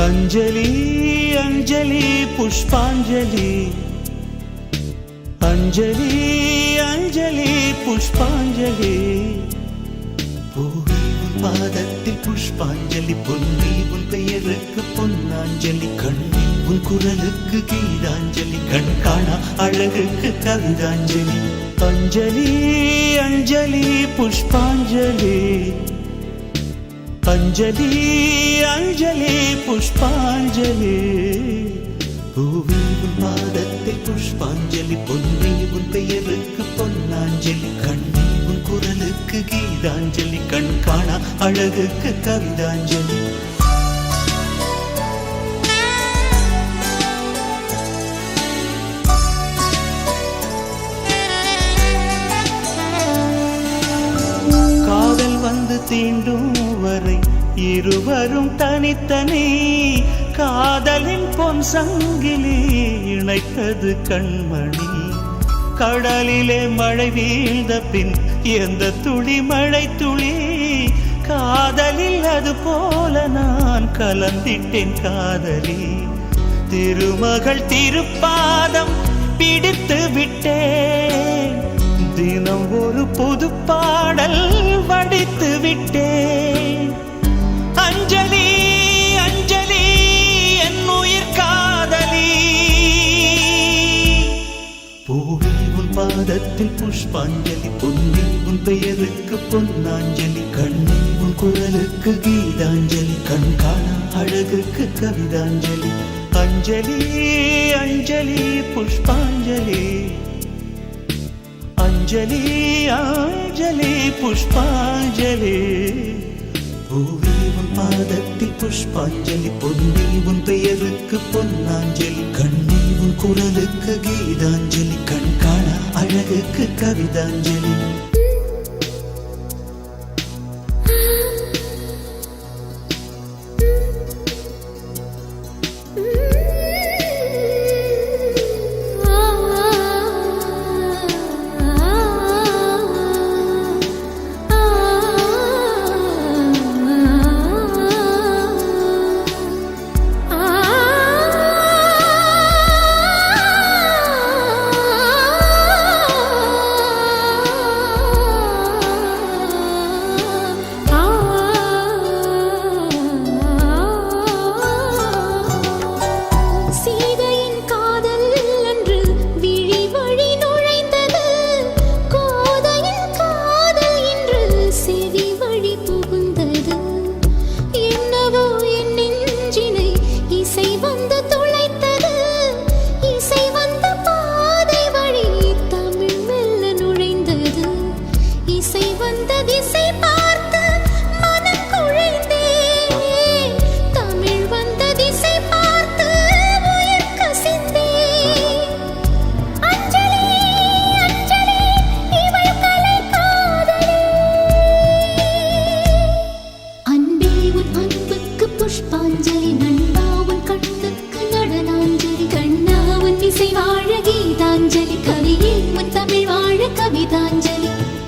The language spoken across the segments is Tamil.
अंजलि अंजलि पुष्पांजलि अंजलि अंजलि पुष्पांजलि பூவே உன் பாதத்தில் புஷ்பாஞ்சலி பொன்னி உன் பெயருக்கு பொன்னாஞ்சலி கண்ணி உன் குரலுக்கு கீதாஞ்சலி கண் காணா அழகுக்கு கவிதாஞ்சலி अंजलि अंजलि पुष्पांजलि अंजलि अंजलि पुष्पांजलि பூவே உன் பாதத்தில் புஷ்பாஞ்சலி பொன்னி உன் பெயருக்கு பொன்னாஞ்சலி கண்ணி உன் குரலுக்கு கீதாஞ்சலி கண் காணா அழகுக்கு கவிதாஞ்சலி காதல் வந்து தீண்டும் வரை இருவரும் தனித்தனி காதலின் பொன் சங்கிலி இணைத்தது கண்மணி கடலிலே மழை வீழ்ந்த பின் எந்த துளி மழை துளி காதலில் அது போல நான் கலந்திட்டேன் காதலி திருமகள் திருப்பாதம் பிடித்து விட்டேன் தினம் ஒரு புது பாடல் வடித்து விட்டேன் अंजलि अंजलि என் உயிர் காதலி பூவே உன் பாதத்தில் புஷ்பாஞ்சலி பொன்னி உன் பெயருக்கு பொன்னாஞ்சலி கண்ணி உன் குரலுக்கு கீதாஞ்சலி கண் காணா அழகுக்கு கவிதாஞ்சலி अंजलि अंजलि पुष्पांजलि अंजलि अंजलि पुष्पांजलि பூவே உன் பாதத்தில் புஷ்பாஞ்சலி பொன்னி உன் பெயருக்கு பொன்னாஞ்சலி கண்ணி உன் குரலுக்கு கீதாஞ்சலி கண் காணா அழகுக்கு கவிதாஞ்சலி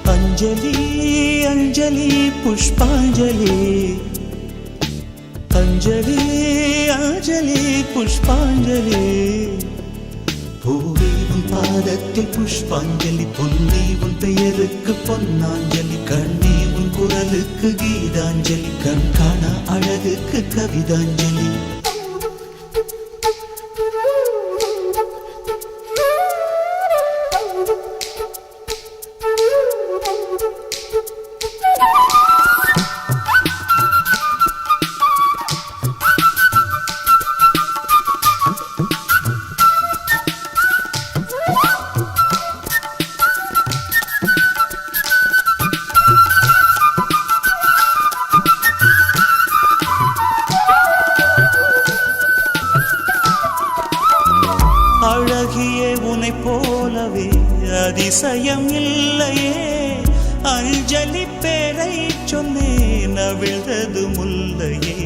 अंजलि अंजलि पुष्पांजलि अंजलि अंजलि पुष्पांजलि பூவே உன் பாதத்தில் புஷ்பாஞ்சலி பொன்னி உன் பெயருக்கு பொன்னாஞ்சலி கண்ணி உன் குரலுக்கு கீதாஞ்சலி கண் காண அழகுக்கு கவிதாஞ்சலி அழகியே உனை போலவே அதிசயம் இல்லையே அஞ்சலி பேரை சொன்னேன் அவிழ்ந்தது முல்லையே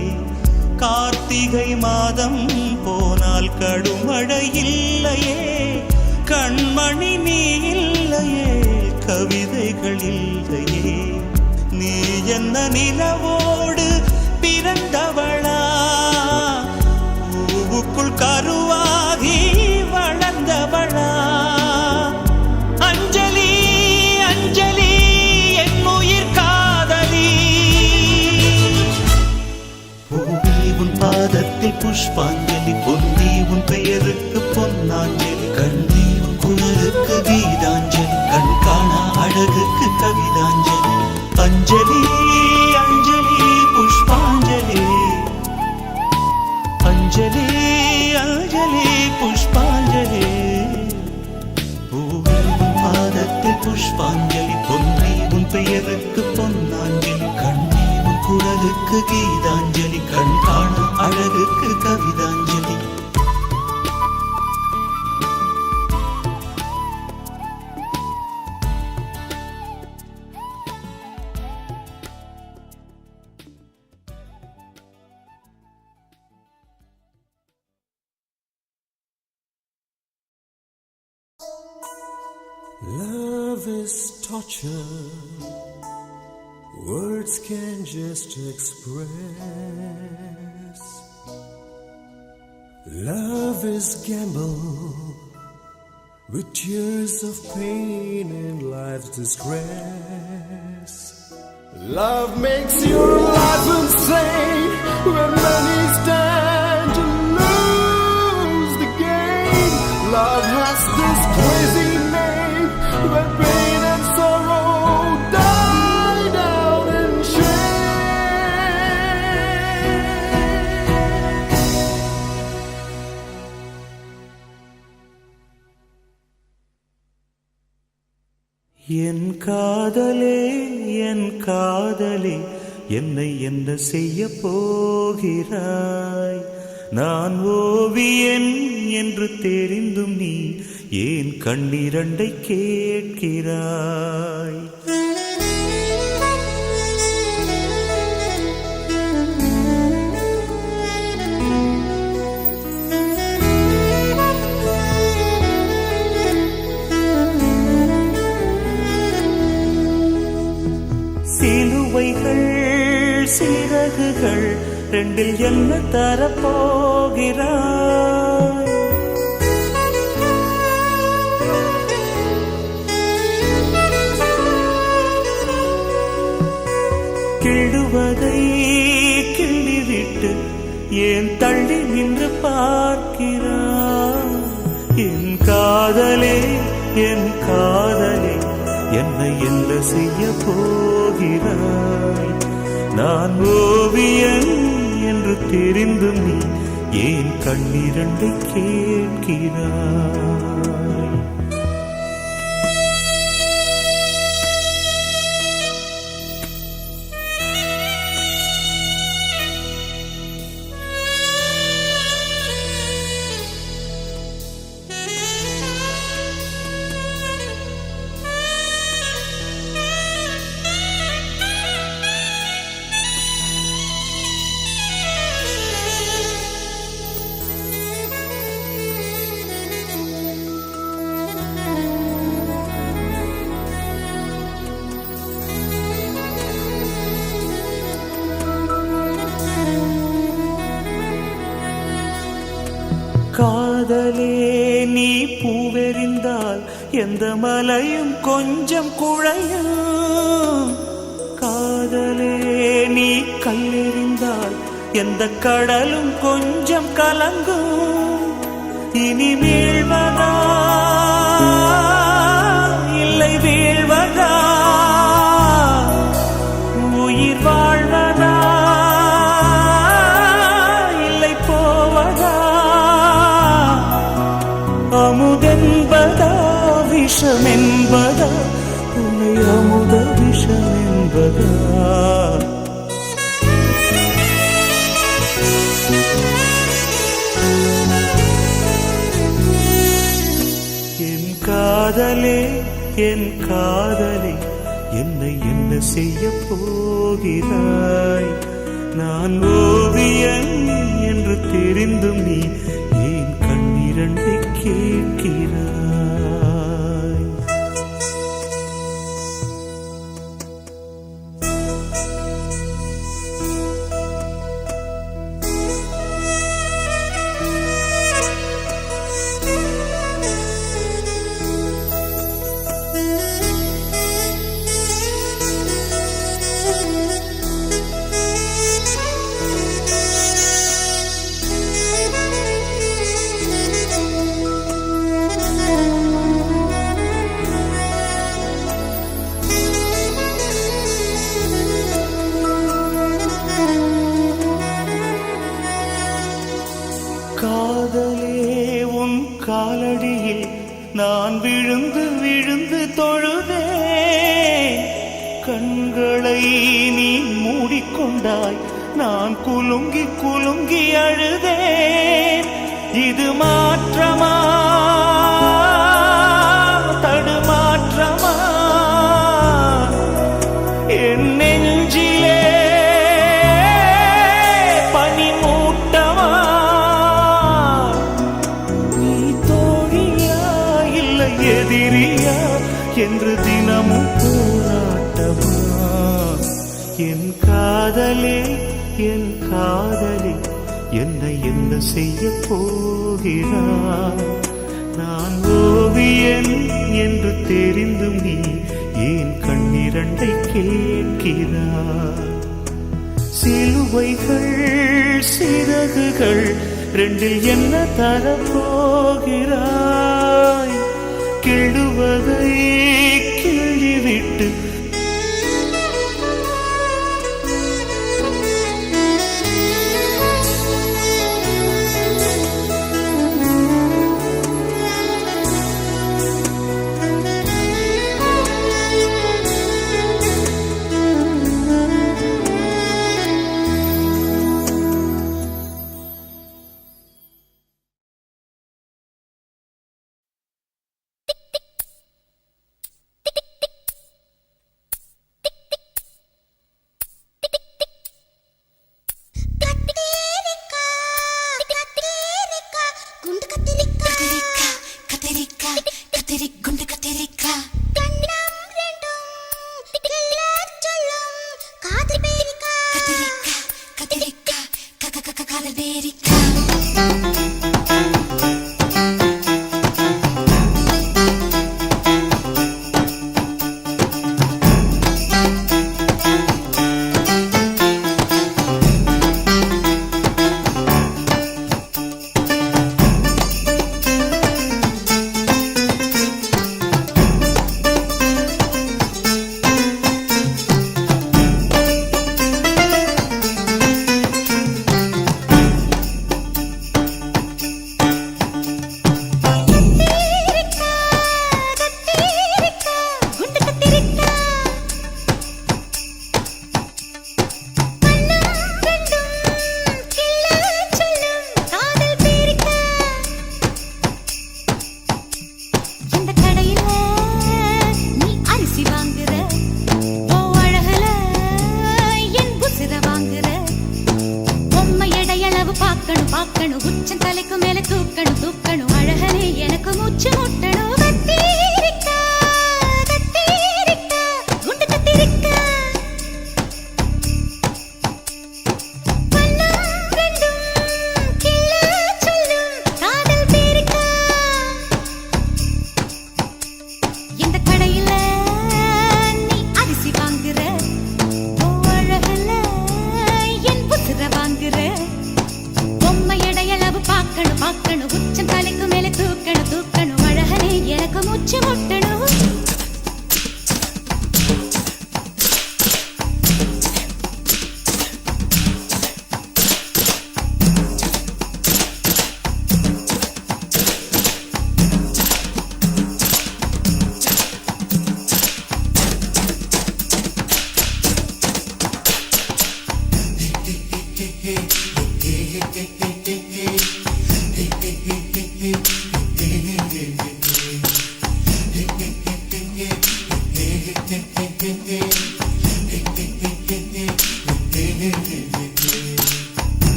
கார்த்திகை மாதம் போனால் கடுமழை இல்லையே கண்மணி நீ இல்லையே கவிதைகள் இல்லையே நீ என்ன நிலவோடு பிறந்தவளா பூவுக்குள் கருவாகி வளர்ந்தவளா அஞ்சலி அஞ்சலி என் உயிர் காதலி பூவி உன் பாதத்தில் புஷ்பாஞ்சலி பொன்னி உன் பெயருக்கு பொன்னாஞ்சலி கண்ணி உன் குரலுக்கு கீதாஞ்சலி கண் காண அழகுக்கு கவிதாஞ்சலி அஞ்சலி அஞ்சலி புஷ்பாஞ்சலி அஞ்சலி அஞ்சலி புஷ்பாஞ்சலி பூவி உன் பாதத்தில் புஷ்பாஞ்சலி பொன்னி உன் பெயருக்கு பொன்னாஞ்சலி கண்ணி உன் குரலுக்கு கீதாஞ்சலி கண் காண அழகுக்கு கவிதாஞ்சலி Love is torture, words can just express. Love is gamble with tears of pain and life's distress. Love makes your life insane when many stand to lose the game. Love has this crazy where pain and sorrow die down in shame. என் காதலே என் காதலே என்னை என்ன செய்ய போகிறாய் நான் ஓவியன் என்று தெரிந்தும் நீ ஏன் கண்ணிரண்டை கேட்கிறாய் சிலுவைகள் சிறகுகள் ரெண்டில் என்ன தரப்போகிறாய் கிள்ளுவதை கிள்ளிவிட்டு ஏன் தள்ளி நின்று பார்க்கிறாய் என் காதலே என்னை என்ன செய்ய போகிறாய் நான் ஓவியன் என்று தெரிந்தும் நீ ஏன் கண்ணிரண்டை கேட்கிறாய் காதலே நீ பூவெறிந்தால் எந்த மலையும் கொஞ்சம் குழையும். காதலே நீ கல்லெறிந்தால் எந்த கடலும் கொஞ்சம் கலங்கும். இனி வீழ்வதா இல்லை வீழ்வதா, உயிர் வாழ்வதா இல்லை போவதா, அமுதென்பதா விஷமென்பதா, உன்னை அமுத விஷமென்பதா. என் காதலே என் காதலே என்னை என்ன செய்ய போகிறாய்? நான் ஓவியன் என்று தெரிந்தும் நீ ஏன் கண்ணிரண்டை கேட்கிறாய்? காதலே உன் காலடியில் நான் விழுந்து விழுந்து தொழுதேன். கண்களை நீ மூடிக்கொண்டாய், நான் குலுங்கி குலுங்கி அழுதேன். இது மாற்றமா தடுமாற்றமா? என் நெஞ்சிலே எதிரியா என்று தினமும் போராட்டமா? என் காதலே என் காதலே என்னை என்ன செய்ய போகிறாய்? நான் ஓவியன் என்று தெரிந்தும் நீ ஏன் கண்ணிரண்டை கேட்கிறாய்? சிலுவைகள் சிறகுகள் ரெண்டில் என்ன தரப்போகிறாய்? கிள்ளுவதை கிள்ளிவிட்டு காதல்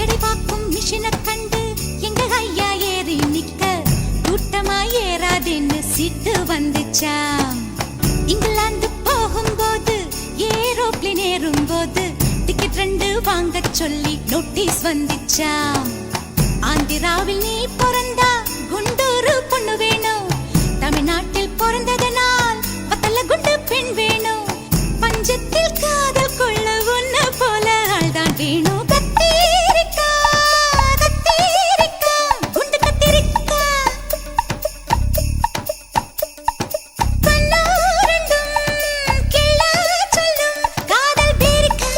எடைபாக்கும் மிஷினை கண்டு எங்க ஐயா ஏறி நிக்க கூட்டமா ஏறாதுன்னு சிட்டு வந்துச்சா. இங்கிலாந்து போகும்போது ஏரோப்ளேன் ஏறும்போது டிக்கெட் 2 வாங்க சொல்லி நோட்டீஸ் வந்துச்சா. ஆந்திராவில் நீ பிறந்தா குண்டூரு பொண்ணு வேணும், தமிழ்நாட்டில் பிறந்ததனால் பத்தல குண்டு பெண் வேணும், பஞ்சத்தில் காதல் கொள்ள ஒன்ன போல ஆள்தான் வேணும். கத்தீரிக்கா கத்தீரிக்கா குண்டு கத்தீரிக்கா கண்ணோரண்டும் கிள்ள சொல்லும் காதல் பேரிக்கா.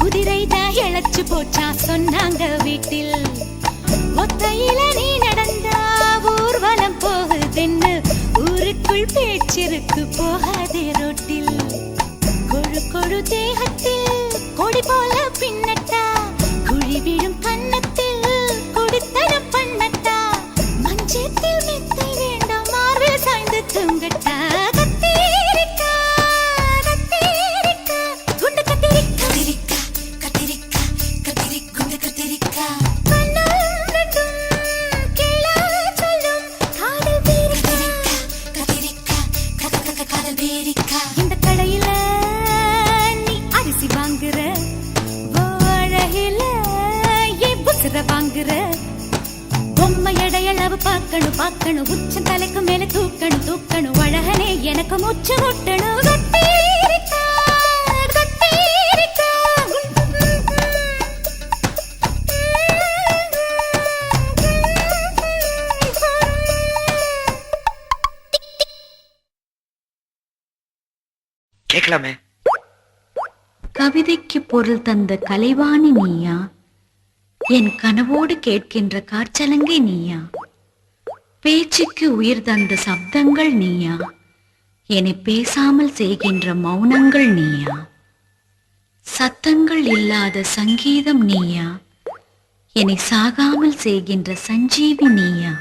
குதிரைதான் இழைச்சு போச்சா சொன்னாங்க வீட்டில். ஒத்தையில நீ நடந்தா ஊர்வலம் போகுதுன்னு ஊருக்குள் பேச்சிருக்கு போகாதே ரோட்டில். கொழு கொழு தேகத்தில் கொடி போல பின்னட்டா, குழி விழும் கன்னத்தில் குடித்தனம் பண்ணட்டா, மஞ்சத்தில் மெத்தை வேண்டாம் மார்பில் சாய்ந்து தூங்கட்டா. இந்த கடையில நீ அரிசி வாங்குற, வாழையில புசுர வாங்குற, பொம்மை எடையளவு பார்க்கணும் பார்க்கணும், உச்சம் தலைக்கு மேல தூக்கணும் தூக்கணும், அழகனே எனக்கு மூச்சு முட்டணும். கத்தீரிக்கா கத்தீரிக்கா கேட்கலாமே. கவிதைக்கு பொருள் தந்த கலைவாணி நீயா, என் கனவோடு கேட்கின்ற காற்றலங்கை நீயா, பேச்சுக்கு உயிர் தந்த சப்தங்கள் நீயா, என்னை பேசாமல் செய்கின்ற மௌனங்கள் நீயா, சத்தங்கள் இல்லாத சங்கீதம் நீயா, என்னை சாகாமல் செய்கின்ற சஞ்சீவி நீயா,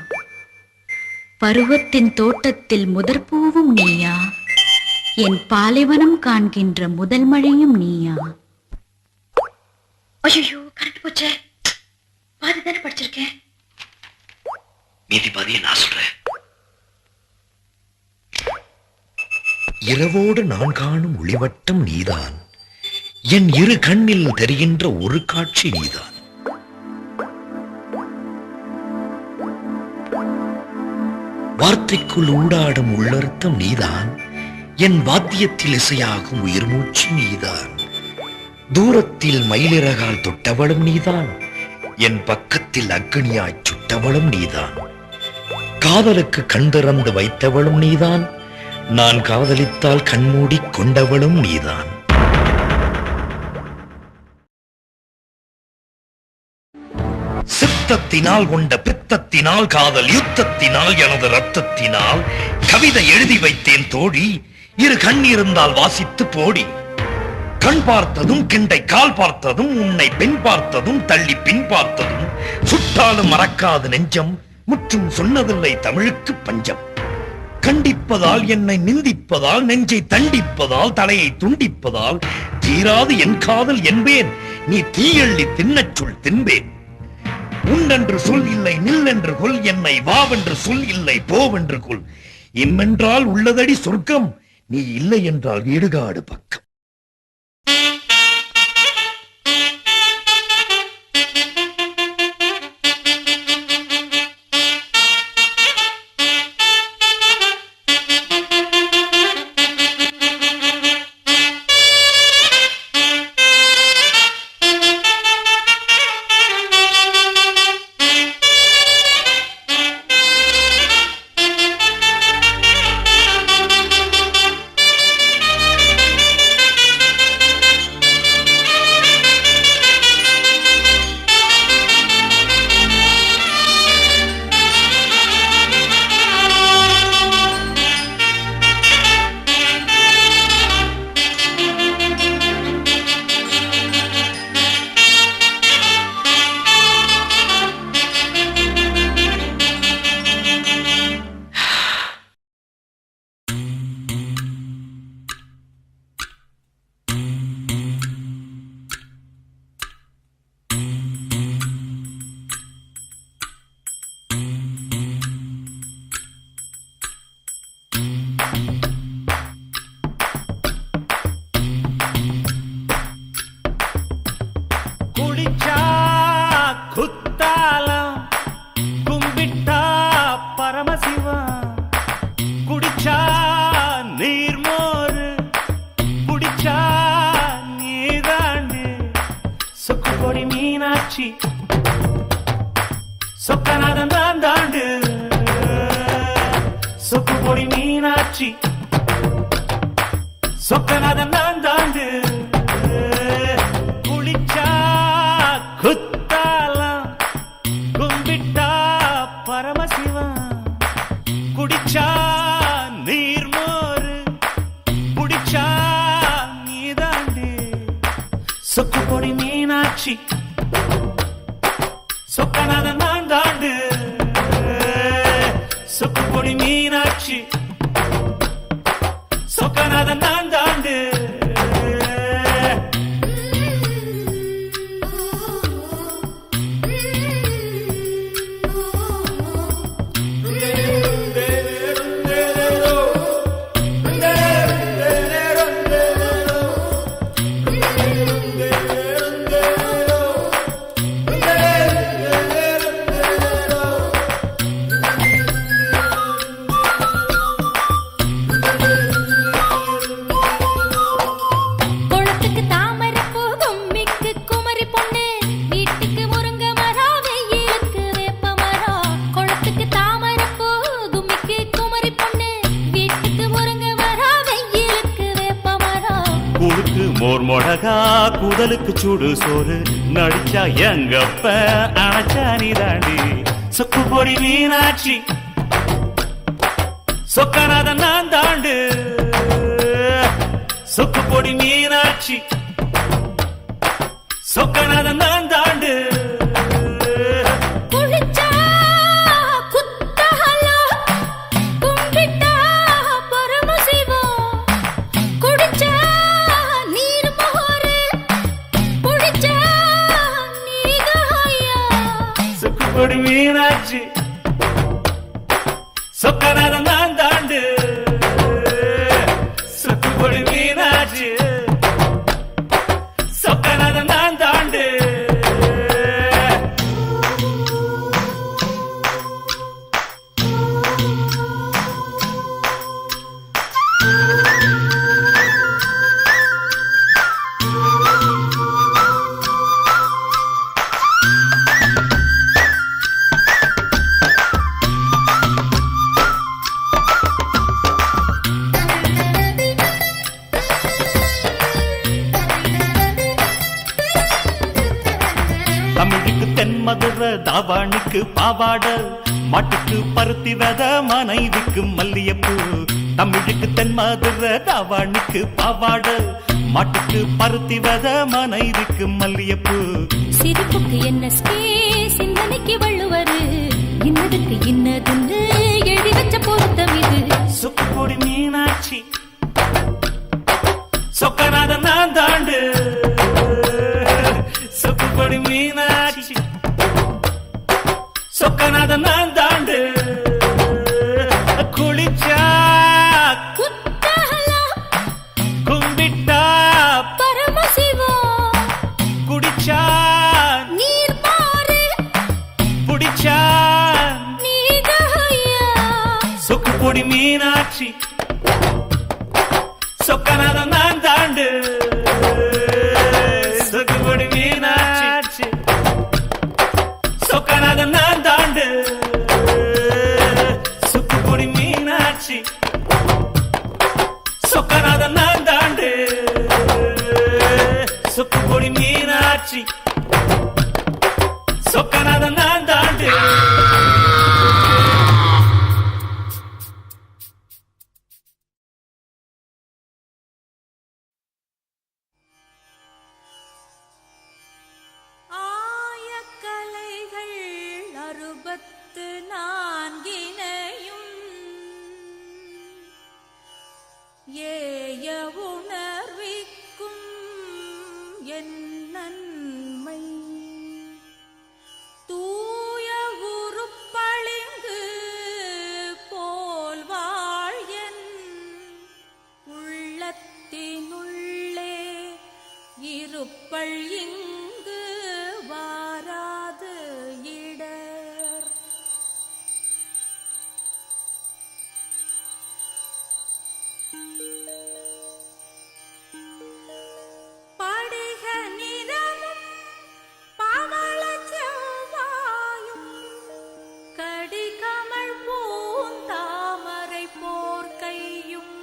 பருவத்தின் தோட்டத்தில் முதற்பூவும் நீயா, என் பாலைவனம் காண்கின்ற முதல் மழையும் நீயா. ஐயோ கரெக்ட் போச்சே, பாதி தானே படிச்சிருக்கேன். மீதி பாதியை நான் சொல்றேன். இரவோடு நான் காணும் ஒளிவட்டம் நீதான், என் இரு கண்ணில் தெரிகின்ற ஒரு காட்சி நீதான். வார்த்தைக்குள் ஊடாடும் உள்ளர்த்தம் நீதான், என் வாத்தியத்தில் இசையாகும் உயிர் மூச்சு நீதான். தூரத்தில் மயிலிறகால் தொட்டவளும் நீதான், என் பக்கத்தில் அக்னியாய் சுட்டவளும் நீதான். காதலுக்கு கண் திறந்து வைத்தவளும் நீதான், நான் காதலித்தால் கண்மூடி கொண்டவளும் நீதான். சித்தத்தினால் கொண்ட பித்தத்தினால் காதல் யுத்தத்தினால் எனது ரத்தத்தினால் கவிதை எழுதி வைத்தேன் தோழி, இரு கண் இருந்தால் வாசித்து போடி. கண் பார்த்ததும் கிண்டை கால் பார்த்ததும் உன்னை பெண் பார்த்ததும் தள்ளி பின் பார்த்ததும் சுட்டாலும் மறக்காது நெஞ்சம், முற்றும் சொன்னதில்லை தமிழுக்கு பஞ்சம். கண்டிப்பதால் என்னை நிந்திப்பதால் நெஞ்சை தண்டிப்பதால் தலையை துண்டிப்பதால் தீராது என் காதல் என்பேன், நீ தீயள்ளி தின்னச் சொல் தின்பேன். உண்டென்று சொல் இல்லை நில்லென்று கொல், என்னை வாவென்று சொல் இல்லை போவென்று கொல், இம்மென்றால் உள்ளதடி சொர்க்கம், நீ இல்லை என்றால் இடுகாடு பக்கம். குடிச்சா குத்தாலம், கும்பிட்டா பரமசிவம், குடிச்சா நீர்மோரு, குடிச்சா நீராண்டு, சொக்கு கொடி மீனாட்சி, சொக்கநாதன் தான் தாண்டு, சொக்கு கொடி மீனாட்சி, சொக்கநாதன் தான் தாண்டு. குளிச்சா குத்தாலம், கும்பிட்டா பரமசிவம், குடிச்சா நீர்மோரு, குடிச்சா நீதாண்டு, சொக்கு பொடி மீனாட்சி, சொக்கநாதன் நான் தாண்டு, சொக்கு பொடி மீனாட்சி, சொக்கநாதன் நான் தாண்டு. குளத்துக்கு தாமரை பூ, கும்மிக்கு குமரி பொண்ணு, வீட்டுக்கு முருங்கை மரம், வெயிலுக்கு வேப்ப மரம். குளத்துக்கு தாமரை பூ, கும்மிக்கு குமரி பொண்ணு, வீட்டுக்கு முருங்கை மரம், வெயிலுக்கு வேப்ப மரம். கூழுக்கு மோர் மொடகா, குடலுக்கு சூடு சோறு, நடிச்சா எங்கப்ப அணைச்சா நீ தாண்டி, சொக்கு பொடி மீனாட்சி, சொக்கநாதன் நான் தாண்டு, சொக்கு பொடி மீனாட்சி, சொக்கநாதன் நான் தாண்டு. குளிச்சா குத்தாலம், கும்பிட்டா பரமசிவம், குடிச்சா நீர்மோரு, குடிச்சா நீதாயா. சொக்கு பொடி மீனாட்சி, சொக்கநாதன் நான் தாண்டு, சொக்கு பொடி மீனாட்சி, சொக்கநாதன் நான் தாண்டு. தமிழுக்கு தென்மதுரை, தாவாணிக்கு பாவாட, மாட்டுக்கு பருத்தி வித, மனைவிக்கு மல்லியப்பூ. தமிழுக்கு தென்மதுரை, தாவாணிக்கு பாவாட, மாட்டுக்கு பருத்தி வித, மனைவிக்கு மல்லியப்பூ. சிரிப்புக்கு என்ன ஸ்பேஸ், சிந்தனைக்கு வள்ளுவரு, இன்னதுக்கு இன்னதுன்னு எழுதி வச்ச பொருத்தம் இது. சொக்கு பொடி மீனாட்சி, சொக்கநாதன் நான் தாண்டு, சொக்கு பொடி மீனாட்சி, சொக்கநாதன் நான் தாண்டு. குளிச்சா மீனாட்சி சொக்கநாதன் நான் தாண்டு சொக்குபொடி மீனாட்சி சொக்கநாதன் நான் தாண்டு சொக்குபொடி மீனாட்சி சொக்கநாதன் நான் தாண்டு சொக்குபொடி மீனாட்சி சொக்கநாதன் நான் தாண்டு ஆயக்கலைகள் 64 ஏய உணர்விக்கும் என் நன்மை தூய உருப்பளிங்கு போல் வாழ்யன் உள்ளத்தினுள்ளே இருப்பள் இங்கு வாராது இடர் படிக நிறமும் பவளச் செவ்வாயும் கடிகமழ் பூந்தாமரை போர்க்கையும்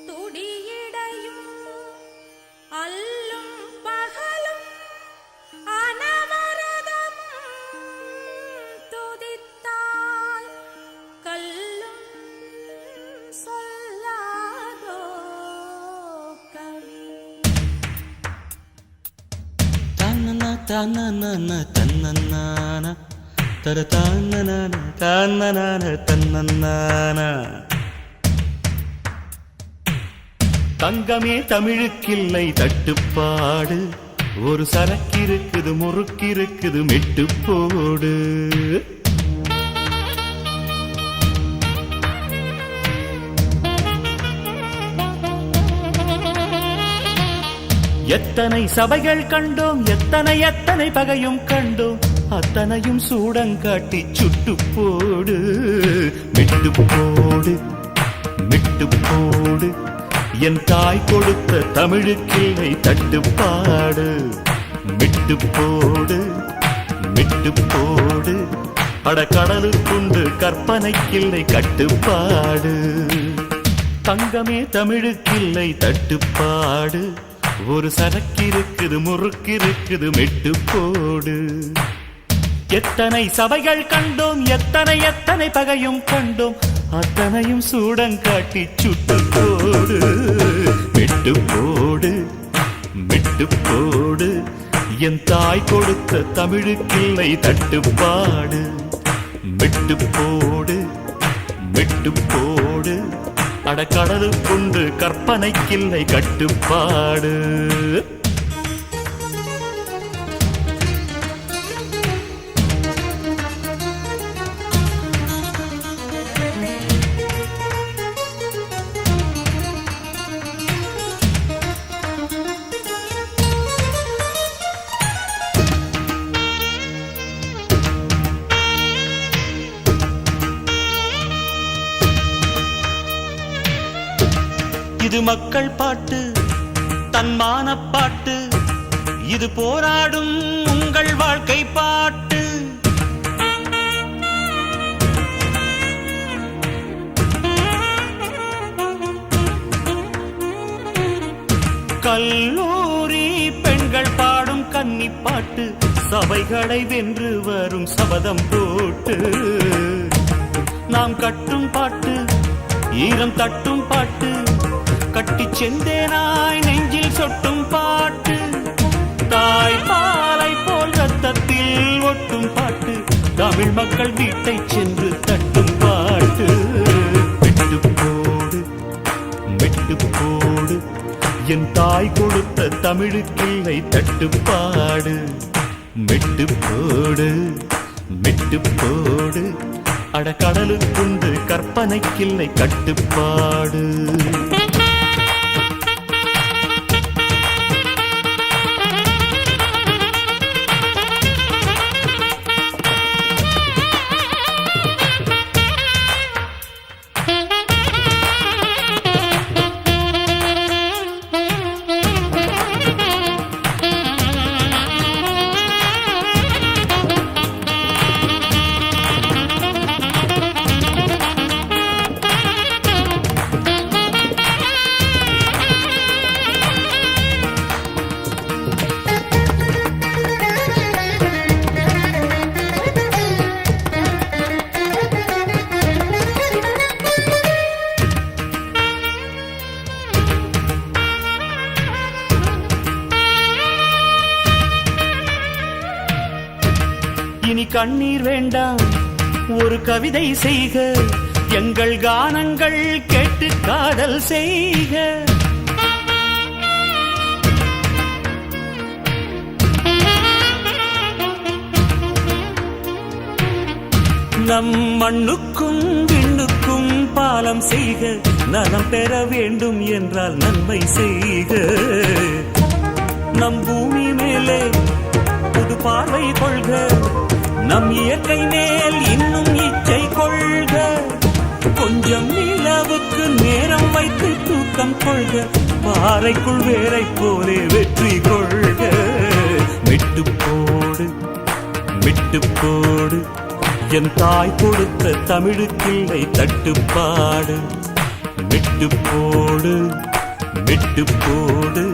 துடியிடையும் அல்லும் பகலும் அனவரதமும் துதித்தால் கல்லும் சொல்லாதோ கவி தன்னன்னா தன்னன்னா தன்னன்னானா தர தன்னனான தன்னனான தன்னன்னானா தங்கமே தமிழுக்கில்லை தட்டுப்பாடு ஒரு சரக்கிருக்குது முறுக்கிருக்குது மெட்டு போடு எத்தனை சபைகள் கண்டோம் எத்தனை எத்தனை பகையும் கண்டோம் அத்தனையும் சூடங்காட்டி சுட்டு போடு மெட்டு போடு மெட்டு போடு என் தாய் கொடுத்த தமிழுக்கில்லை தட்டுப்பாடு மெட்டு போடு மெட்டு போடு அட கடலுக்குண்டு கற்பனைக்கில்லை கட்டுப்பாடு தங்கமே தமிழுக்கில்லை தட்டுப்பாடு ஒரு சரக்கிருக்குது முறுக்கிருக்குது மெட்டு போடு எத்தனை சபைகள் கண்டோம் எத்தனை எத்தனை பகையும் கண்டோம் அத்தனையும் சூடங்காட்டி சுட்டு போடு மெட்டு போடு மெட்டு போடு என் தாய் கொடுத்த தமிழுக்கில்லை தட்டுப்பாடு மெட்டு போடு மெட்டு போடு அட கடலுக்குண்டு கற்பனைக்கில்லை கட்டுப்பாடு இது மக்கள் பாட்டு தன்மான பாட்டு இது போராடும் உங்கள் வாழ்க்கை பாட்டு கல்லூரி பெண்கள் பாடும் கன்னி பாட்டு சபைகளை வென்று வரும் சபதம் போட்டு நாம் கட்டும் பாட்டு ஈரம் தட்டும் பாட்டு கட்டி செந்தேனாய் நெஞ்சில் சொட்டும் பாட்டு தாய் பாலை போல் ரத்தத்தில் ஒட்டும் பாட்டு தமிழ் மக்கள் வீட்டை சென்று தட்டும் பாட்டு மெட்டு போடு மெட்டு போடு என் தாய் கொடுத்த தமிழுக்கில்லை தட்டுப்பாடு மெட்டு போடு மெட்டு போடு அட கடலுக்குண்டு கற்பனைக்கில்லை கட்டுப்பாடு இனி கண்ணீர் வேண்டாம், ஒரு கவிதை செய்க, எங்கள் கானங்கள் கேட்டு காதல் செய்க. நம் மண்ணுக்கும் விண்ணுக்கும் பாலம் செய்க, நலம் பெற வேண்டும் என்றால் நன்மை செய்க. நம் பூமி மேலே புது பார்வை கொள்க, நம் இயற்கை மேல் இன்னும் இச்சை கொள்க. கொஞ்சம் நிலவுக்கு நேரம் வைத்து தூக்கம் கொள்க, பாறைக்குள் வேரை போலே வெற்றி கொள்க. விட்டு போடு விட்டு போடு, என் தாய் கொடுத்த தமிழுக்கில்லை தட்டுப்பாடு. விட்டு போடு விட்டு போடு,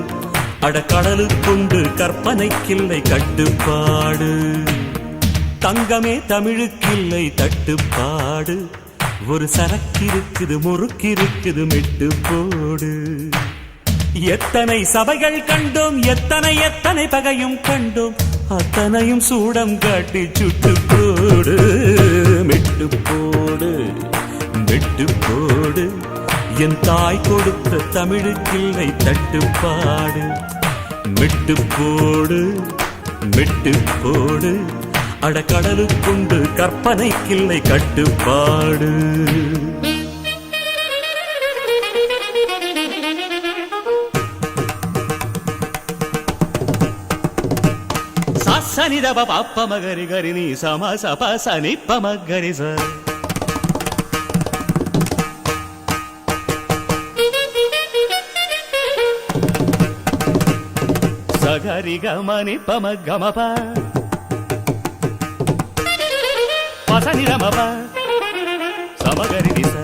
அடக்கடலுக்குண்டு கற்பனைக்கில்லை கட்டுப்பாடு. தங்கமே தமிழுக்கில்லை தட்டுப்பாடு, ஒரு சரக்கிருக்குது முறுக்கிருக்குது மெட்டு போடு. எத்தனை சபைகள் கண்டோம், எத்தனை எத்தனை பகையும் கண்டோம், அத்தனையும் சூடம் காட்டி சுட்டு போடு. மெட்டு போடு மெட்டு போடு, என் தாய் கொடுத்த தமிழுக்கில்லை தட்டுப்பாடு. மெட்டு போடு மெட்டு போடு, அடக்கடலுக்குண்டு கற்பனைக்கில்லை கட்டுப்பாடு. சனிதப பாப்ப மகரி கரி நீ சம சப சனிப்ப மகரி ச. சகரி கமனி பம கமப பசனி ரமப சமகரி நிச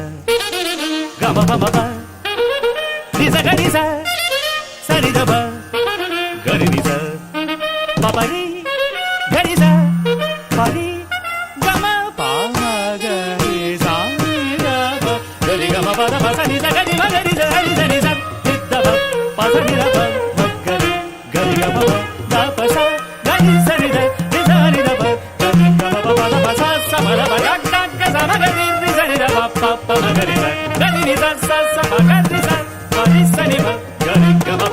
கமபமப நிசகரி ச சனிதப கரி நிச பபரி கரிச பரி கம பாமகரி சானிதப கரி கம பத பசனி சகரி மகரி சரி சரி ச சித்தப பசனி ரப மகரி கரி கம தபச கரி சரி த நிசனிதப கரி கம பத பச சமரப யக்க சமகரி நிசனிதப பப்ப மகரி ச கரி நிச ச சமகரி ச பரி சனிப கரி கம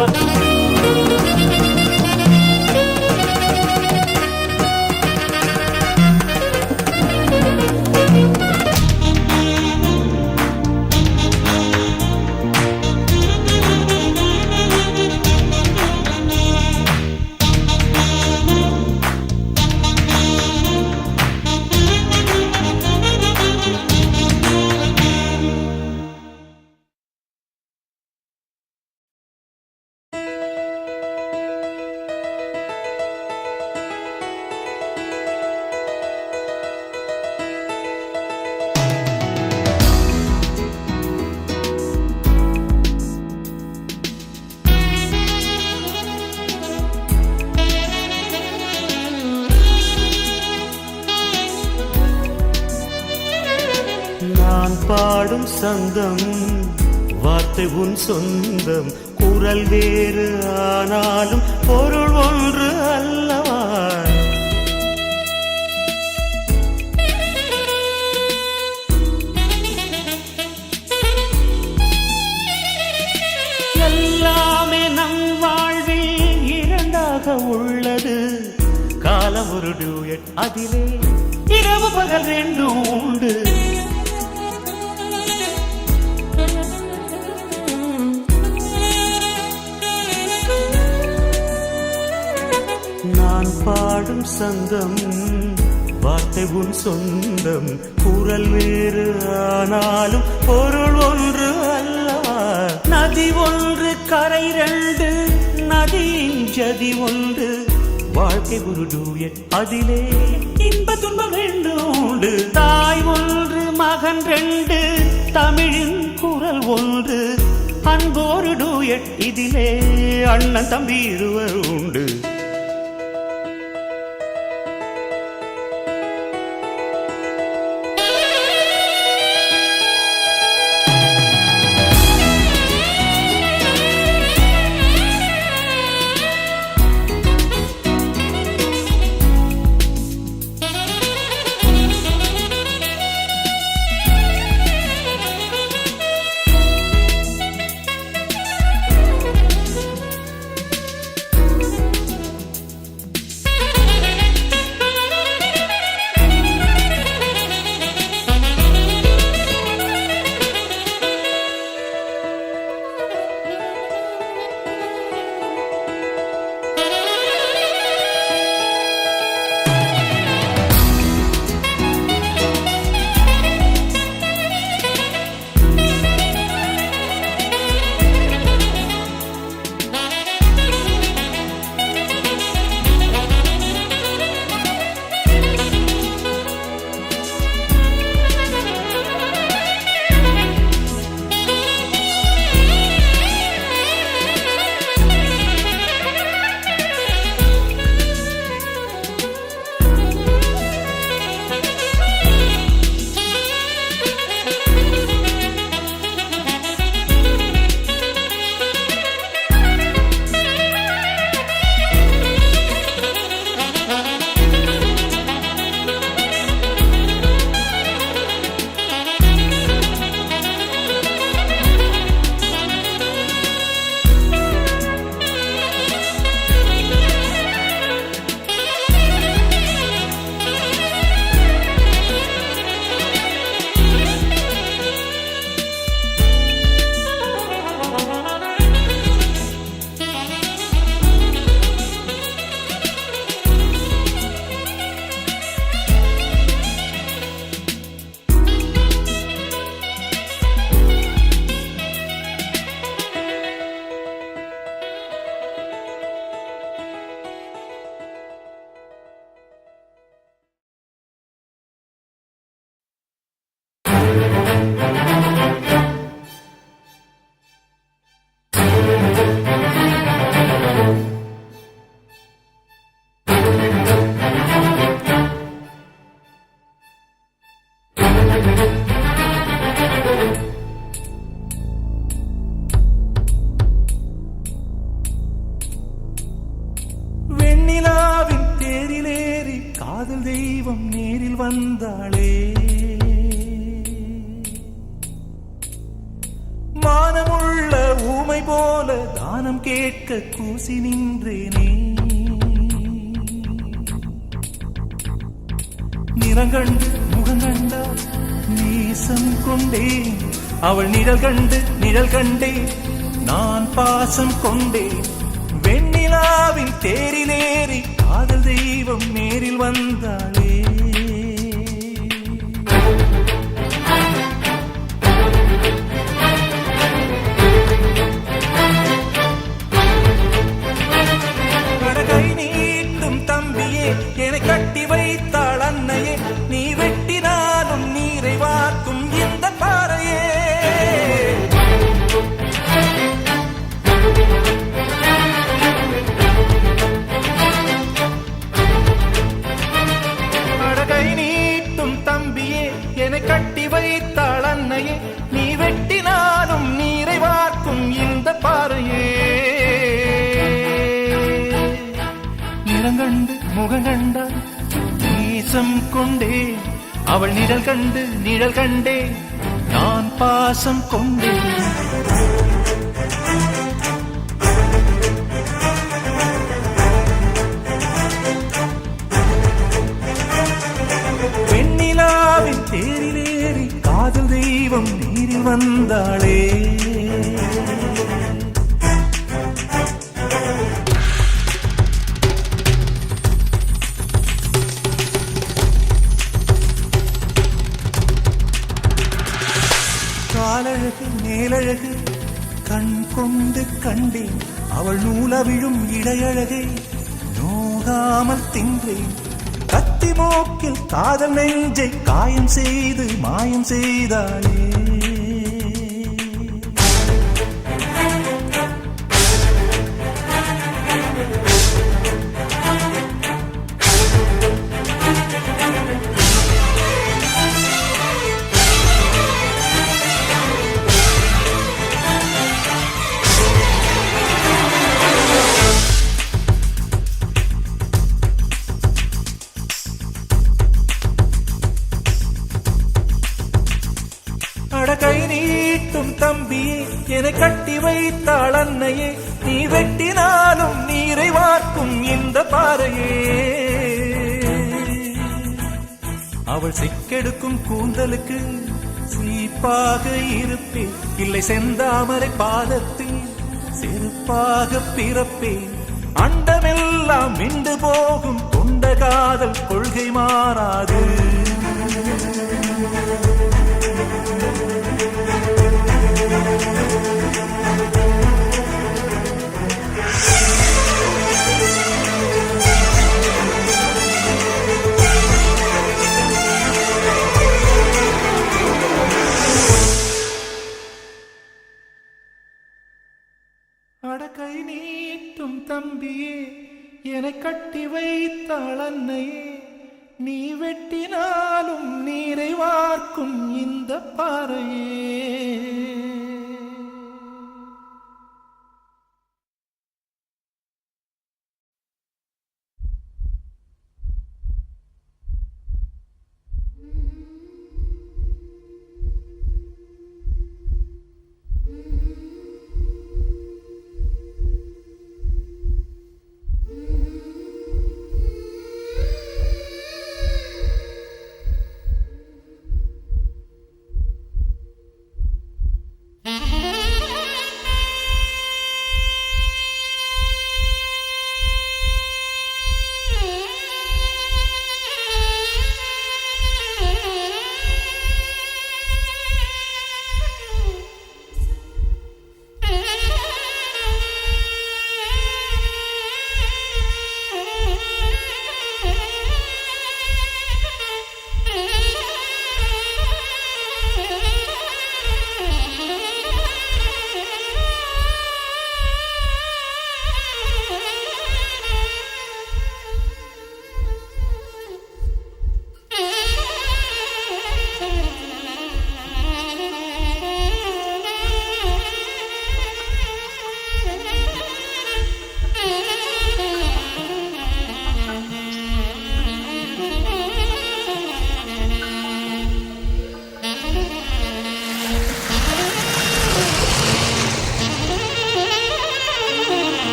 பாடும் சந்தம் வார்த்தை உன் சொந்தம், குரல் வேறு ஆனாலும் பொருள் ஒன்று அல்லவா. எல்லாமே நம் வாழ்வில் இரண்டாக உள்ளது, காலம் ஒரு டூயட், அதிலே இரவு பகல் ரெண்டும் உண்டு. நான் பாடும் சந்தம் வார்த்தை உன் சொந்தம், குரல் வேறு ஆனாலும் பொருள் ஒன்று அல்லவா. நதி ஒன்று கரை ரெண்டு, நதியின் ஜதி ஒன்று, வாழ்க்கை ஒரு டூயட், அதிலே இன்ப துன்பம் ரெண்டும் உண்டு. தாய் ஒன்று மகன் ரெண்டு, தமிழின் குரல் ஒன்று, அன்போரு டூயட், இதிலே அண்ணன் தம்பி இருவர் உண்டு. காதல் தெய்வம் நேரில் வந்தாளே. மானமுள்ள ஊமை போல தானம் கேட்க கூசி நின்றேனே. நிறங்கண்டு முகங்கண்டா நேசம் கொண்டேன். அவள் நிழல் கண்டே நான் பாசம் கொண்டேன். வெண்ணிலாவின் தேரிலேறி காதல் தெய்வம் நேரில் வந்தாளே. கை நீட்டும் தம்பியே என்னை கட்டி வைத்தாள் அன்னையே. நீ வெட்டினாலும் நீரை வார்க்கும் இந்த பாறையே. கை நீட்டும் தம்பியே என்னை கட்டி வைத்தாள் அன்னையே. நீ வெட்டினாலும் நீரை வார்க்கும் இந்த பாறையே. நிறங்கண்டு முகங்கண்டால் நேசம் கொண்டே. அவள் நிழல் கண்டே நான் பாசம் கொண்டேன். வெண்ணிலாவின் தேரிலேறி காதல் தெய்வம் நீரில் வந்தாளே. காலழகு மேலழகு கண் கொண்டு கண்டேன். அவள் நூலவிழும் இடையழகை நோகாமல் தின்றேன். கத்தி மூக்கில் காதல் நெஞ்சை காயம் செய்து மாயம் செய்தாளே. கை நீட்டும் தம்பியே என்னை கட்டி வைத்தாள் அன்னையே. நீ வெட்டினாலும் நீரை வார்க்கும் இந்த பாறையே. அவள் சிக்கெடுக்கும் கூந்தலுக்கு சீப்பாக இருப்பேன். இல்லை செந்தாமரை பாதத்தில் செருப்பாக பிறப்பேன். அண்டமெல்லாம் மிண்டு போகும் கொண்ட காதல் கொள்கை மாறாது. அடக்கை நீட்டும் தம்பியே என்னை கட்டி வைத்தாள் அன்னையே. நீ வெட்டினாலும் நீரை வார்க்கும் இந்த பாறையே.